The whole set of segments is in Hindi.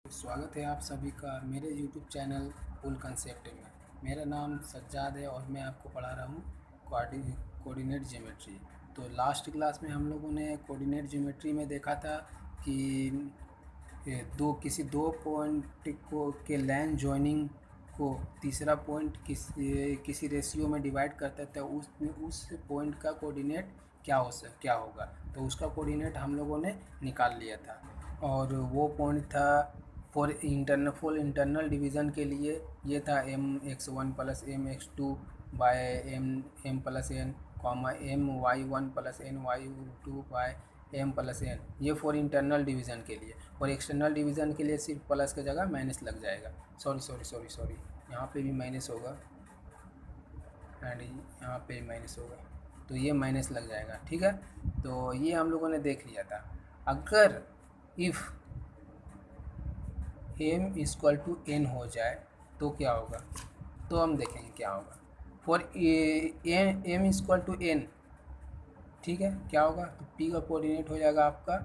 स्वागत है आप सभी का मेरे YouTube चैनल फुल कंसेप्ट में। मेरा नाम सज्जाद है और मैं आपको पढ़ा रहा हूँ कोऑर्डिनेट ज्योमेट्री। तो लास्ट क्लास में हम लोगों ने कोऑर्डिनेट ज्योमेट्री में देखा था कि किसी दो पॉइंट को के लाइन जॉइनिंग को तीसरा पॉइंट किसी रेशियो में डिवाइड करता है, तो उस पॉइंट का कोऑर्डिनेट क्या होगा। तो उसका कोऑर्डिनेट हम लोगों ने निकाल लिया था और वो पॉइंट था फॉर इंटरनल डिवीज़न के लिए ये था mx1 plus mx2 by m plus n comma my1 plus ny2 by m plus n, ये फॉर इंटरनल डिवीज़न के लिए। और एक्सटर्नल डिवीज़न के लिए सिर्फ प्लस की जगह माइनस लग जाएगा। सॉरी यहाँ पे भी माइनस होगा एंड यहाँ पे माइनस होगा, तो ये माइनस लग जाएगा। ठीक है, तो ये हम लोगों ने देख लिया था। अगर if m equal to n हो जाए तो क्या होगा, तो हम देखेंगे क्या होगा। For m equal to n, ठीक है, क्या होगा, तो p का कोऑर्डिनेट हो जाएगा आपका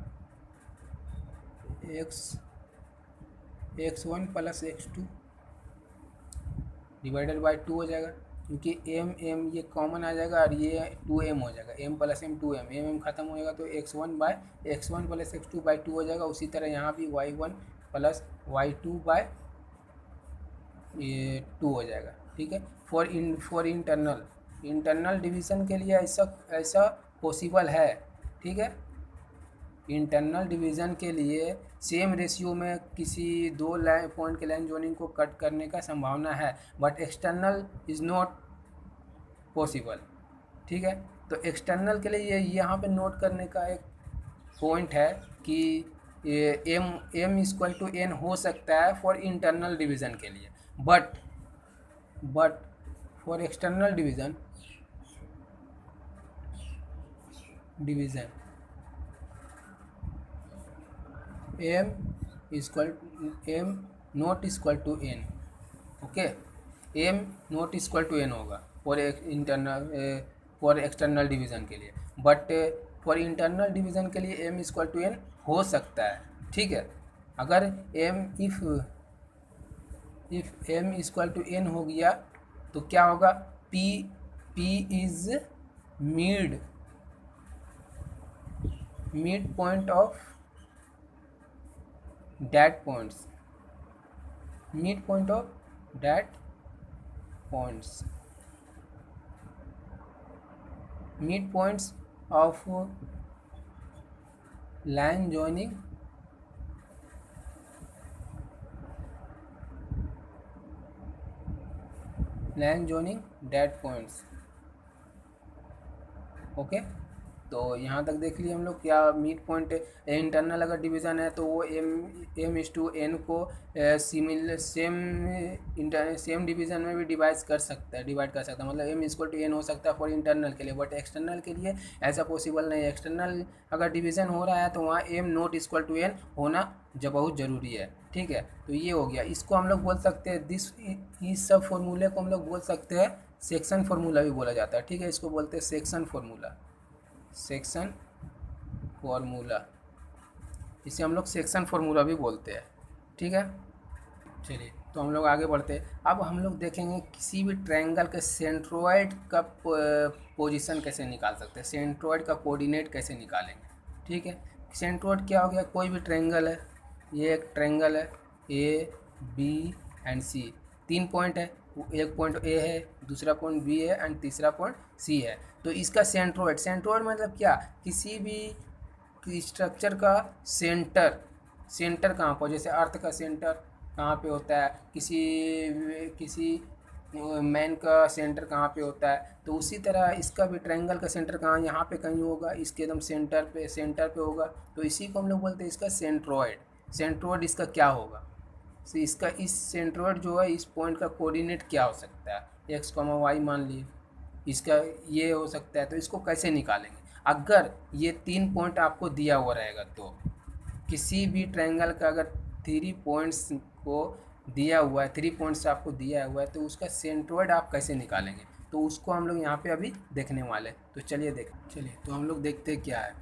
x1 plus x2 divided by 2 हो जाएगा, क्योंकि m ये कॉमन आ जाएगा और ये 2m हो जाएगा। m plus m 2m, m ख़त्म हो जाएगा तो x1 प्लस x2 बाई 2 हो जाएगा। उसी तरह यहाँ भी y1 प्लस y2 बाय ये 2 हो जाएगा। ठीक है, फॉर इंटरनल डिवीज़न के लिए ऐसा पॉसिबल है। ठीक है, इंटरनल डिवीज़न के लिए सेम रेशियो में किसी दो पॉइंट के लाइन जॉइनिंग को कट करने का संभावना है, but external is not possible. ठीक है, तो एक्सटर्नल के लिए यहाँ पे नोट करने का एक पॉइंट है कि m इक्वल टू n हो सकता है फॉर इंटरनल डिवीज़न के लिए, but for external division m not equal to n। Okay, m not equal to n होगा फॉर एक्सटर्नल डिवीज़न के लिए, बट फॉर इंटरनल डिवीज़न के लिए m इक्वल टू n हो सकता है। ठीक है, अगर if m equal to n हो गया तो क्या होगा, p is mid point of that points, mid point of that points, mid points of line joining that points. Okay, तो यहाँ तक देख लिए हम लोग क्या मिड पॉइंट इंटरनल अगर डिवीज़न है तो वो m इस टू n को सेम डिवीज़न में भी डिवाइड कर सकता है, मतलब m इक्वल टू n हो सकता है फॉर इंटरनल के लिए, बट एक्सटर्नल के लिए ऐसा पॉसिबल नहीं है। एक्सटर्नल अगर डिवीज़न हो रहा है तो वहाँ m not equal to n होना बहुत ज़रूरी है। ठीक है, तो ये हो गया। इसको हम लोग बोल सकते हैं इस सब फॉर्मूले को हम लोग बोल सकते हैं सेक्शन फार्मूला भी बोला जाता है। ठीक है, इसको बोलते हैं सेक्शन फार्मूला, इसे हम लोग सेक्शन फार्मूला भी बोलते हैं। ठीक है, चलिए तो हम लोग आगे बढ़ते हैं। अब हम लोग देखेंगे किसी भी ट्रायंगल के सेंट्रोइड का पोजीशन कैसे निकाल सकते हैं, सेंट्रोइड का कोऑर्डिनेट कैसे निकालेंगे। ठीक है, सेंट्रोइड क्या हो गया, कोई भी ट्रायंगल है, ये एक ट्रायंगल है A B and C, 3 point है, एक पॉइंट A है, दूसरा पॉइंट B है एंड तीसरा पॉइंट C है। तो इसका सेंट्रोइड मतलब क्या, किसी भी स्ट्रक्चर का सेंटर कहाँ पर, जैसे अर्थ का सेंटर कहाँ पे होता है, किसी मैन का सेंटर कहाँ पे होता है, तो उसी तरह इसका भी ट्रायंगल का सेंटर कहाँ, यहाँ पे कहीं होगा, इसके एकदम सेंटर पे होगा। तो इसी को हम लोग बोलते हैं इसका सेंट्रोइड इसका क्या होगा। तो इसका इस सेंट्रोइड जो है इस पॉइंट का कोऑर्डिनेट क्या हो सकता है, x, y मान ली, इसका ये हो सकता है। तो इसको कैसे निकालेंगे, अगर ये 3 पॉइंट आपको दिया हुआ रहेगा तो किसी भी ट्रायंगल का अगर 3 पॉइंट्स को दिया हुआ है, 3 पॉइंट्स आपको दिया हुआ है, तो उसका सेंट्रोइड आप कैसे निकालेंगे, तो उसको हम लोग यहाँ पे अभी देखने वाले हैं। तो चलिए तो हम लोग देखते हैं क्या है।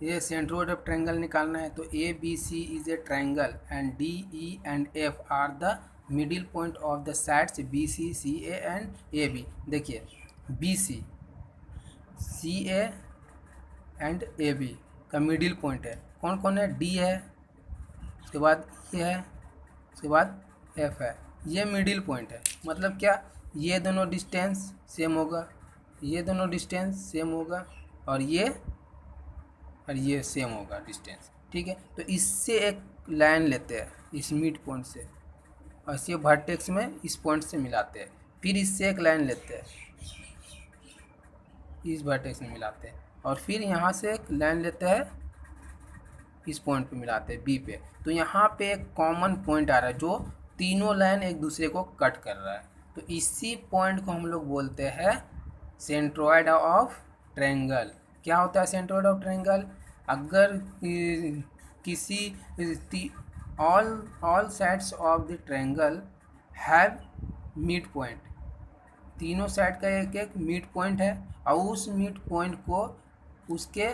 ये सेंट्रोइड ऑफ ट्रायंगल निकालना है, तो A B C is a triangle and D E and F are the middle point of the sides B C A and A B. देखिए B C A and A B का मिडिल पॉइंट है, कौन कौन है, डी है, उसके बाद ये है, उसके बाद एफ है, ये मिडिल पॉइंट है। मतलब क्या, ये दोनों डिस्टेंस सेम होगा, ये दोनों डिस्टेंस सेम होगा, और ये सेम होगा डिस्टेंस, ठीक है। तो इससे एक लाइन लेते हैं इस मिड पॉइंट से, और इसे वर्टेक्स में इस पॉइंट से मिलाते हैं, फिर इससे एक लाइन लेते हैं, इस वर्टेक्स में मिलाते हैं, और फिर यहाँ से एक लाइन लेते हैं, इस पॉइंट पे मिलाते हैं बी पे। तो यहाँ पे एक कॉमन पॉइंट आ रहा है जो तीनों लाइन एक दूसरे को कट कर रहा है, तो इसी पॉइंट को हम लोग बोलते हैं सेंट्रोइड ऑफ ट्रायंगल। क्या होता है सेंट्रोइड ऑफ ट्रायंगल, अगर किसी all sides of the triangle have mid point, तीनों साइड का एक एक मिड पॉइंट है, और उस मिड पॉइंट को उसके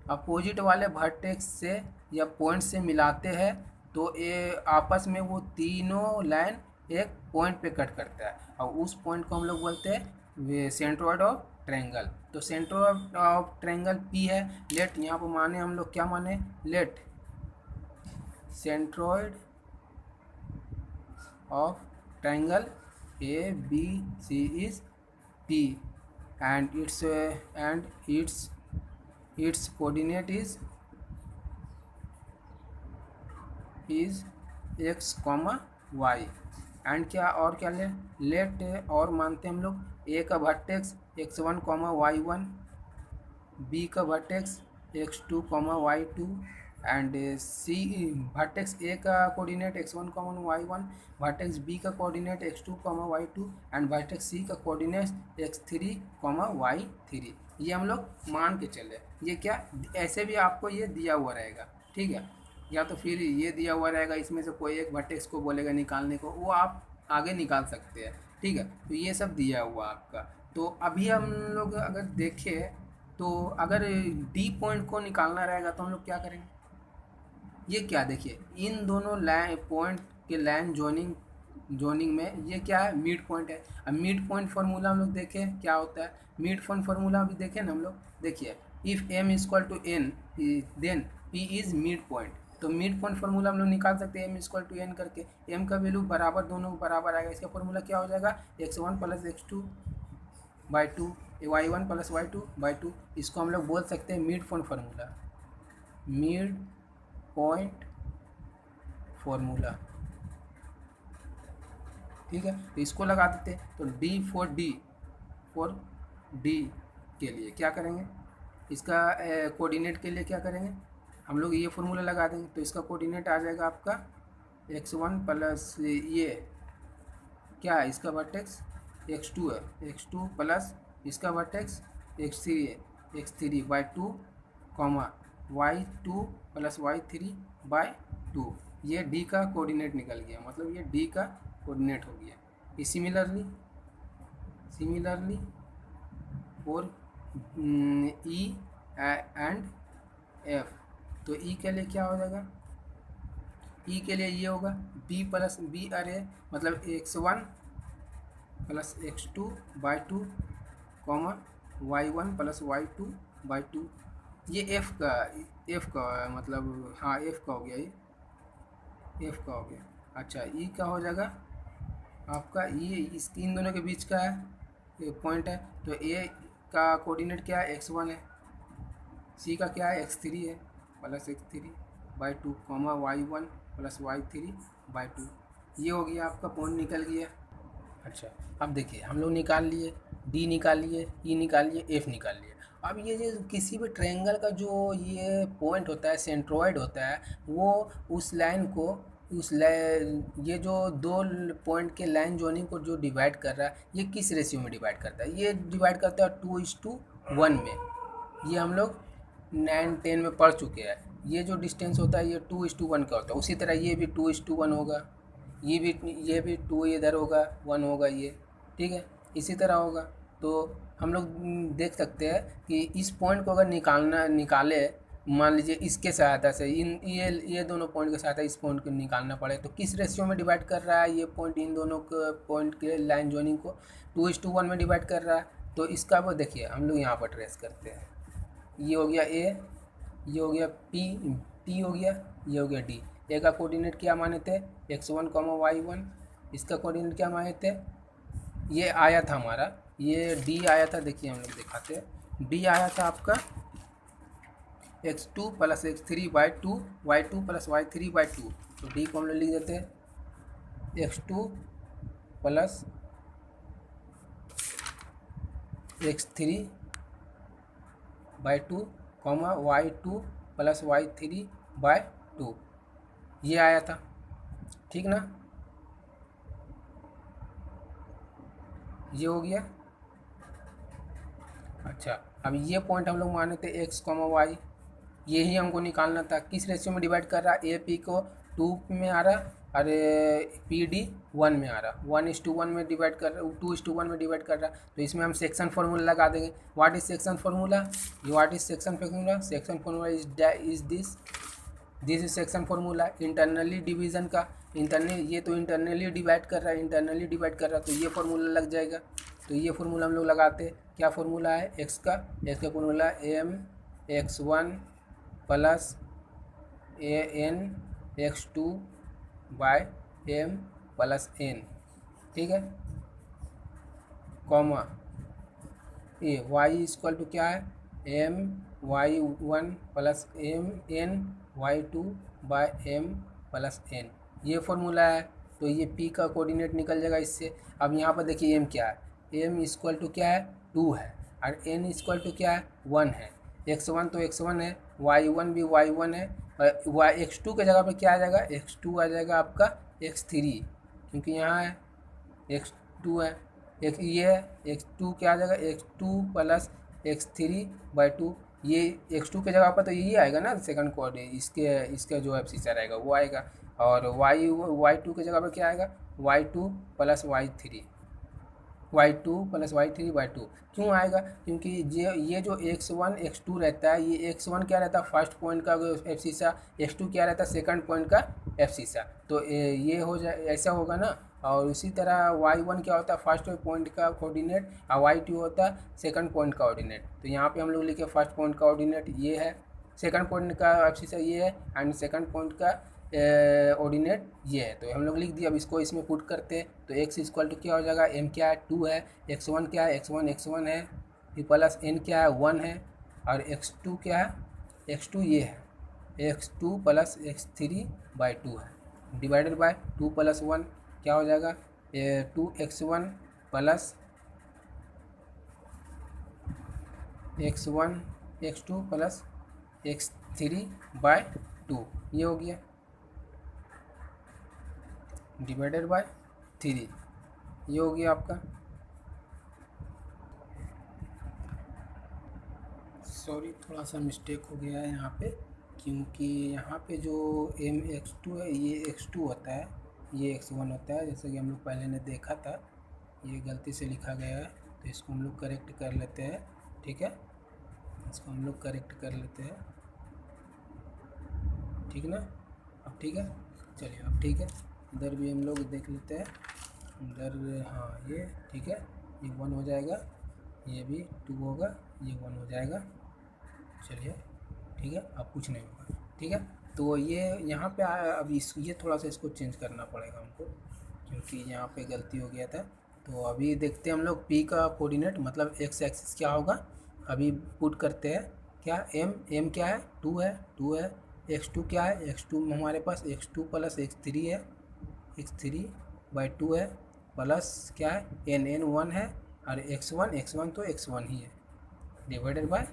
अपोजिट वाले वर्टेक्स से या पॉइंट से मिलाते हैं, तो ये आपस में वो तीनों लाइन एक पॉइंट पे कट करता है, और उस पॉइंट को हम लोग बोलते हैं सेंट्रोइड ऑफ ट्रायंगल। तो सेंट्रोइड ऑफ ट्रायंगल पी है, लेट यहाँ पर माने हम लोग क्या माने, let centroid of triangle A B C is p and its coordinate is x, y and क्या और क्या लेट और मानते हैं हम लोग ए का वर्टेक्स x1, y1, बी का vertex x2, y2 and C vertex A का coordinate x1, y1, vertex B का coordinate x2, y2 and vertex C का कोऑर्डिनेट x3, y3। ये हम लोग मान के चले, ये क्या ऐसे भी आपको ये दिया हुआ रहेगा, ठीक है, या तो फिर ये दिया हुआ रहेगा, इसमें से कोई एक वर्टेक्स को बोलेगा निकालने को, वो आप आगे निकाल सकते हैं, ठीक है। तो ये सब दिया हुआ आपका। तो अभी हम लोग अगर देखें तो अगर डी पॉइंट को निकालना रहेगा तो हम लोग क्या करेंगे, ये क्या देखिए इन दोनों लाइन पॉइंट के लाइन जोनिंग में ये क्या है, मिड पॉइंट है। अब मिड पॉइंट फार्मूला हम लोग देखें क्या होता है, मिड पॉइंट फार्मूला भी देखें ना हम लोग, देखिए if m equal to n then p is mid point. तो मिड पॉइंट फार्मूला हम लोग निकाल सकते हैं एम इक्वल टू एन करके, एम का वैल्यू बराबर दोनों बराबर आएगा, इसका फार्मूला क्या हो जाएगा x1 plus x2/2 y1 plus y2/2। इसको हम लोग बोल सकते हैं mid point formula, mid point formula, ठीक है। तो इसको लगा देते हैं, तो फॉर डी के लिए क्या करेंगे, इसका कोऑर्डिनेट के लिए क्या करेंगे हम लोग, ये फॉर्मूला लगा देंगे, तो इसका कोऑर्डिनेट आ जाएगा आपका x1 प्लस ये क्या है, इसका वर्टेक्स x2 है, x2 प्लस इसका वर्टेक्स x3 है, x3/2 y2 प्लस y3/2। ये d का कोऑर्डिनेट निकल गया, मतलब ये d का कोऑर्डिनेट हो गया। Similarly for E and F, तो ई के लिए क्या हो जाएगा, ई के लिए ये होगा बी प्लस बी अरे मतलब x1 plus x2/2 y1 plus y2/2। ये एफ का मतलब हाँ एफ का हो गया, ये एफ का हो गया। अच्छा ई का हो जाएगा आपका, ये इस इन दोनों के बीच का है पॉइंट है, तो ए का कोऑर्डिनेट क्या है x1 है, सी का क्या है x3 है plus x3/2 y1 plus y3/2। ये हो गया आपका पॉइंट निकल गया। अच्छा अब देखिए हम लोग निकाल लिए, डी निकाल लिए, ई निकाल लिए, एफ निकाल लिए। अब ये जो किसी भी ट्रायंगल का जो ये पॉइंट होता है सेंट्रोइड होता है, वो उस लाइन को ये जो दो पॉइंट के लाइन जोनिंग को जो डिवाइड कर रहा है, ये किस रेशियो में डिवाइड करता है, ये डिवाइड करता है 2:1 में। ये हम लोग 9-10 में पढ़ चुके हैं। ये जो डिस्टेंस होता है ये 2:1 का होता है, उसी तरह ये भी 2:1 होगा, ये भी 2 इधर होगा, 1 होगा ये, ठीक है, इसी तरह होगा। तो हम लोग देख सकते हैं कि इस पॉइंट को अगर निकाले मान लीजिए इसके सहायता से ये दोनों पॉइंट के सहायता इस पॉइंट को निकालना पड़े, तो किस रेशियो में डिवाइड कर रहा है ये पॉइंट इन दोनों के पॉइंट के लाइन जॉइनिंग को? 2:1 में डिवाइड कर रहा है। तो इसका वो देखिए हम लोग यहाँ पर ट्रेस करते हैं। ये हो गया ए, ये हो गया पी हो गया, ये हो गया डी। ए का कोऑर्डिनेट क्या माने थे? x1, y1। इसका कोऑर्डिनेट क्या माने थे? ये आया था हमारा, ये डी आया था। देखिए हम लोग दिखाते हैं, डी आया था आपका x2 + x3/2, y2 + y3/2। तो डी को हम लोग लिख देते हैं x2 + x3/2, y2 + y3/2। ये आया था, ठीक ना? ये हो गया। अच्छा, अब ये पॉइंट हम लोग माने थे x, y, यही हमको निकालना था। किस रेशियो में डिवाइड कर रहा है? ए पी को 2 में आ रहा, अरे पी डी 1 में आ रहा। 1:1 में डिवाइड कर रहा, 2:1 में डिवाइड कर रहा। तो इसमें हम सेक्शन फार्मूला लगा देंगे। What is section formula? What is section formula? Section formula is this is section formula internally division का। ये तो इंटरनली डिवाइड कर रहा है, इंटरनली डिवाइड कर रहा है, तो ये फार्मूला लग जाएगा। तो ये फार्मूला हम लोग लगाते हैं। क्या फार्मूला है? एक्स का formula mx1 + an x2/m + n, ठीक है, कॉमा ए y = क्या है? my1 + mn y2/m + n, ये फार्मूला है। तो ये p का कोऑर्डिनेट निकल जाएगा इससे। अब यहाँ पर देखिए m क्या है? m = क्या है? 2 है, और n = क्या है? 1 है। x1 तो x1 है, y1 भी y1 है, और x2 के जगह पे क्या आ जाएगा? x2 आ जाएगा आपका x3, क्योंकि यहाँ है x2 है, एक ये है x2 क्या आ जाएगा? x2 + x3/2। ये x2 के जगह पर तो यही आएगा ना, सेकंड कोऑर्डिनेट, इसके जो एब्सिसा रहेगा वो आएगा। और y2 के जगह पर क्या आएगा? y2 + y3/2। क्यों आएगा? क्योंकि ये जो x1 x2 रहता है, ये x1 क्या रहता है? फर्स्ट पॉइंट का एब्सिसा, x2 क्या रहता है? सेकंड पॉइंट का एब्सिसा। तो ये हो जाए, ऐसा होगा ना। और उसी तरह y1 क्या होता है? फर्स्ट पॉइंट का कोऑर्डिनेट, और y2 होता है सेकंड पॉइंट का कोऑर्डिनेट। तो यहाँ पे हम लोग लिखे फर्स्ट पॉइंट का कोऑर्डिनेट ये है, सेकंड पॉइंट का एब्सिसा ये है, एंड सेकंड पॉइंट का ऑर्डिनेट ये है। तो हम लोग लिख दिए। अब इसको इसमें पुट करते हैं, तो x = क्या हो जाएगा? m क्या है? 2 है, x1 क्या है? x1 है, प्लस n क्या है? 1 है, और x2 क्या है? x2 ये है, x2 + x3/2 है, डिवाइडेड बाय 2 + 1 क्या हो जाएगा? 2x1 + x2 + x3/2, ये हो गया, डिवाइडेड बाय 3, ये हो गया आपका। सॉरी, थोड़ा सा मिस्टेक हो गया है यहाँ पे, क्योंकि यहाँ पे जो mx2 है ये x2 होता है, ये x1 होता है, जैसे कि हम लोग पहले ने देखा था। ये गलती से लिखा गया है, तो इसको हम लोग करेक्ट कर लेते हैं, ठीक है। इसको हम लोग करेक्ट कर लेते हैं, ठीक ना? अब ठीक है, चलिए अब ठीक है। इधर भी हम लोग देख लेते हैं, इधर हाँ ये ठीक है, ये 1 हो जाएगा, ये भी 2 होगा, ये 1 हो जाएगा। चलिए ठीक है, अब कुछ नहीं होगा, ठीक है। तो ये यहाँ पे अब ये थोड़ा सा इसको चेंज करना पड़ेगा हमको, क्योंकि यहाँ पे गलती हो गया था। तो अभी देखते हैं हम लोग p का कोऑर्डिनेट, मतलब x एक्सिस क्या होगा, अभी पुट करते हैं। क्या m क्या है? 2 है, x2 क्या है? x2 हमारे पास x2 + x3 है, x3/2 है, प्लस क्या है? n 1 है, और x1 तो x1 ही है, डिवाइडेड बाय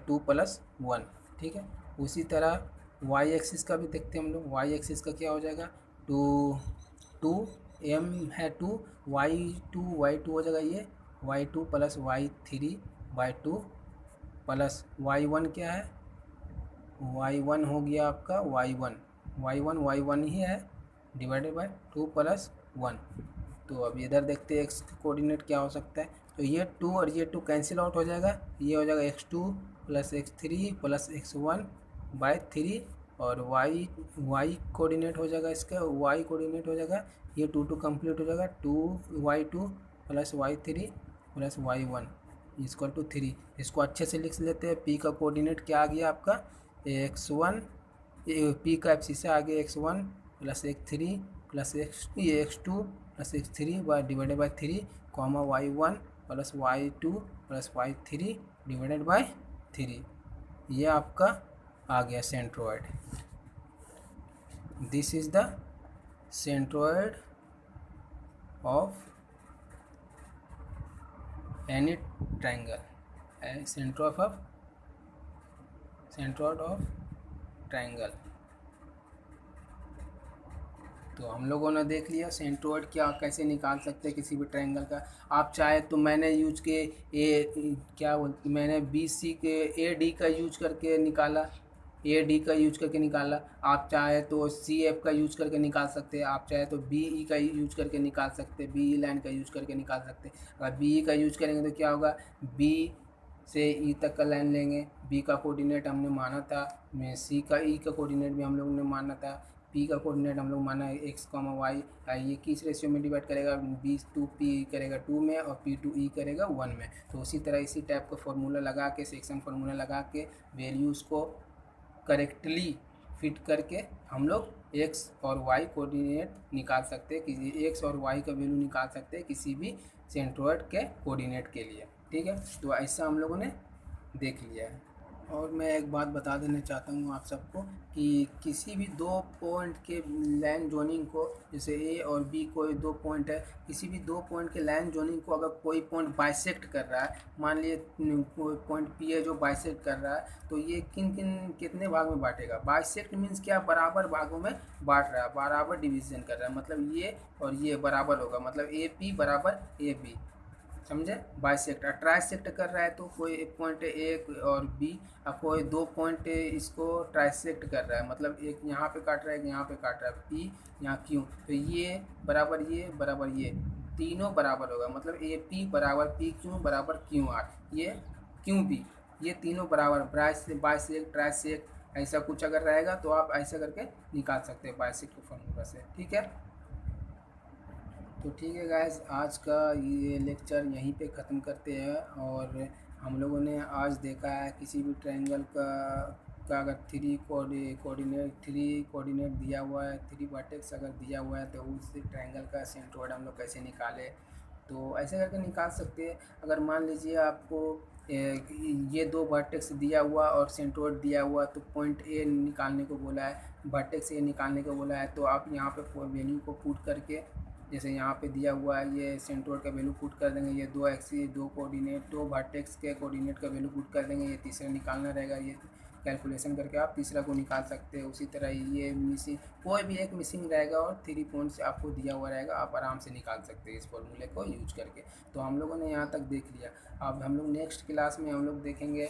2 + 1, ठीक है। उसी तरह y एक्सिस का भी देखते हैं हम लोग। y एक्सिस का क्या हो जाएगा? 2 m है 2, y2 हो जाएगा, ये y2 + y3/2, प्लस y1 क्या है? y1 हो गया आपका y1 ही है, डिवाइडेड बाय 2 + 1। तो अब इधर देखते हैं x कोऑर्डिनेट क्या हो सकता है। तो ये 2 और ये 2 कैंसिल आउट हो जाएगा, ये हो जाएगा x2 plus x3 plus x1 bye 3 और y कोऑर्डिनेट हो जाएगा, इसका y कोऑर्डिनेट हो जाएगा, ये 2 कंप्लीट हो जाएगा, 2y2 plus y3 plus y1 equal to 3। इसको अच्छे से लिख लेते हैं। p का कोऑर्डिनेट क्या आ गया आपका x1, p का एब्सिसा आ गया x1 plus x3 plus x2 plus x3 divided by 3 comma y1 plus y2 plus y3 divided by 3। ये आपका आ गया centroid. This is the centroid of any triangle, centroid of triangle. तो हम लोगों ने देख लिया सेंट्रोइड क्या कैसे निकाल सकते हैं किसी भी ट्रायंगल का। आप चाहे तो मैंने यूज के मैंने BC के AD का यूज करके निकाला, AD का यूज करके निकाला। आप चाहे तो CF का यूज करके निकाल सकते हैं, आप चाहे तो BE का यूज करके निकाल सकते हैं, BE लाइन का यूज करके निकाल सकते हैं। अगर BE का यूज करेंगे तो क्या होगा, B से E तक का लाइन लेंगे, B का कोऑर्डिनेट हमने माना था, C का E का कोऑर्डिनेट भी हम लोगों ने माना था, P का कोऑर्डिनेट हम लोग माना है x, y। ये किस रेशियो में डिवाइड करेगा, B टू P करेगा 2 में और P टू E करेगा 1 में। तो उसी तरह इसी टाइप का फॉर्मूला लगा के, सेक्शन फार्मूला लगा के वैल्यूज़ को करेक्टली फिट करके हम लोग x और y कोऑर्डिनेट निकाल सकते हैं, किसी x और y का वैल्यू निकाल सकते हैं किसी भी सेंट्रोइड के कोऑर्डिनेट के लिए। ठीक है, तो ऐसा हम लोगों ने देख लिया है। और मैं एक बात बता देना चाहता हूँ आप सबको कि किसी भी 2 पॉइंट के लाइन जोनिंग को, जैसे A और B कोई 2 पॉइंट है, किसी भी 2 पॉइंट के लाइन जोनिंग को अगर कोई पॉइंट बाइसेक्ट कर रहा है, मान लिए कोई पॉइंट P है जो बाइसेक्ट कर रहा है, तो ये कितने भाग में बांटेगा। बाइसेक्ट मीन्स क्या, बराबर भागों में बांट रहा है, बराबर डिवीजन कर रहा है, मतलब ये और ये बराबर होगा, मतलब AP बराबर AB, समझे। बाइसेक्ट। ट्राइसेक्ट कर रहा है तो कोई एक पॉइंट A और B, और कोई 2 पॉइंट इसको ट्राइसेक्ट कर रहा है, मतलब एक यहाँ पे काट रहा है, एक यहाँ पे काट रहा है, P यहाँ Q, तो ये बराबर ये तीनों बराबर होगा, मतलब AP बराबर PQ बराबर QR, ये QB, ये तीनों बराबर। बाइसेक्ट ट्राइसेक्ट ऐसा कुछ अगर रहेगा तो आप ऐसा करके निकाल सकते हैं बाइसेक्ट के फॉर्मूला से। ठीक है, तो ठीक है गाइस, आज का ये लेक्चर यहीं पे ख़त्म करते हैं। और हम लोगों ने आज देखा है किसी भी ट्रायंगल का अगर 3 कोऑर्डिनेट दिया हुआ है, 3 वर्टेक्स अगर दिया हुआ है, तो उस ट्रायंगल का सेंट्रोइड हम लोग कैसे निकालें। तो ऐसे करके निकाल सकते हैं। अगर मान लीजिए आपको ये 2 वर्टेक्स दिया हुआ और सेंट्रोइड दिया हुआ, तो पॉइंट A निकालने को बोला है, वर्टेक्स A निकालने को बोला है, तो आप यहाँ पे वैल्यू को पुट करके, जैसे यहाँ पे दिया हुआ है ये सेंट्रोइड का वैल्यू पुट कर देंगे, ये 2 एक्सिस 2 कोऑर्डिनेट 2 वर्टेक्स के कोऑर्डिनेट का वैल्यू पुट कर देंगे, ये तीसरा निकालना रहेगा, ये कैलकुलेशन करके आप तीसरा को निकाल सकते हैं। उसी तरह ये मिसिंग, कोई भी एक मिसिंग रहेगा और 3 पॉइंट्स आपको दिया हुआ रहेगा, आप आराम से निकाल सकते हैं इस फॉर्मूले को यूज करके। तो हम लोगों ने यहाँ तक देख लिया। अब हम लोग नेक्स्ट क्लास में हम लोग देखेंगे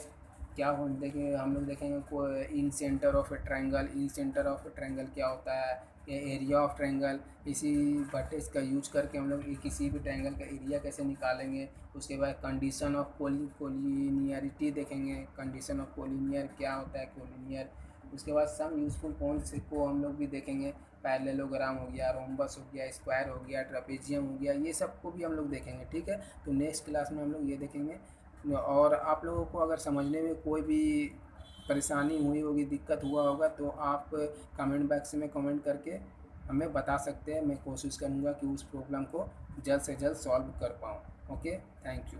क्या हो देखेंगे हम लोग देखेंगे कोई incentre of a triangle. Incentre of a triangle क्या होता है, ये एरिया ऑफ ट्रायंगल, इसी वर्टेक्स का यूज करके हम लोग किसी भी ट्रायंगल का एरिया कैसे निकालेंगे। उसके बाद कंडीशन ऑफ कोलिनियरिटी देखेंगे, कंडीशन ऑफ कोलिनियर क्या होता है, कोलिनियर। उसके बाद सम यूजफुल पॉइंट्स को हम लोग भी देखेंगे, पैरेललोग्राम हो गया, रोम्बस हो गया, स्क्वायर हो गया, ट्रेपेजियम हो गया, ये सब को भी हम लोग देखेंगे। ठीक है, तो नेक्स्ट क्लास में हम लोग ये देखेंगे। और आप लोगों को अगर समझने में कोई भी परेशानी हुई होगी, दिक्कत हुआ होगा, तो आप कमेंट बॉक्स में कमेंट करके हमें बता सकते हैं। मैं कोशिश करूँगा कि उस प्रॉब्लम को जल्द से जल्द सॉल्व कर पाऊँ। Okay, thank you.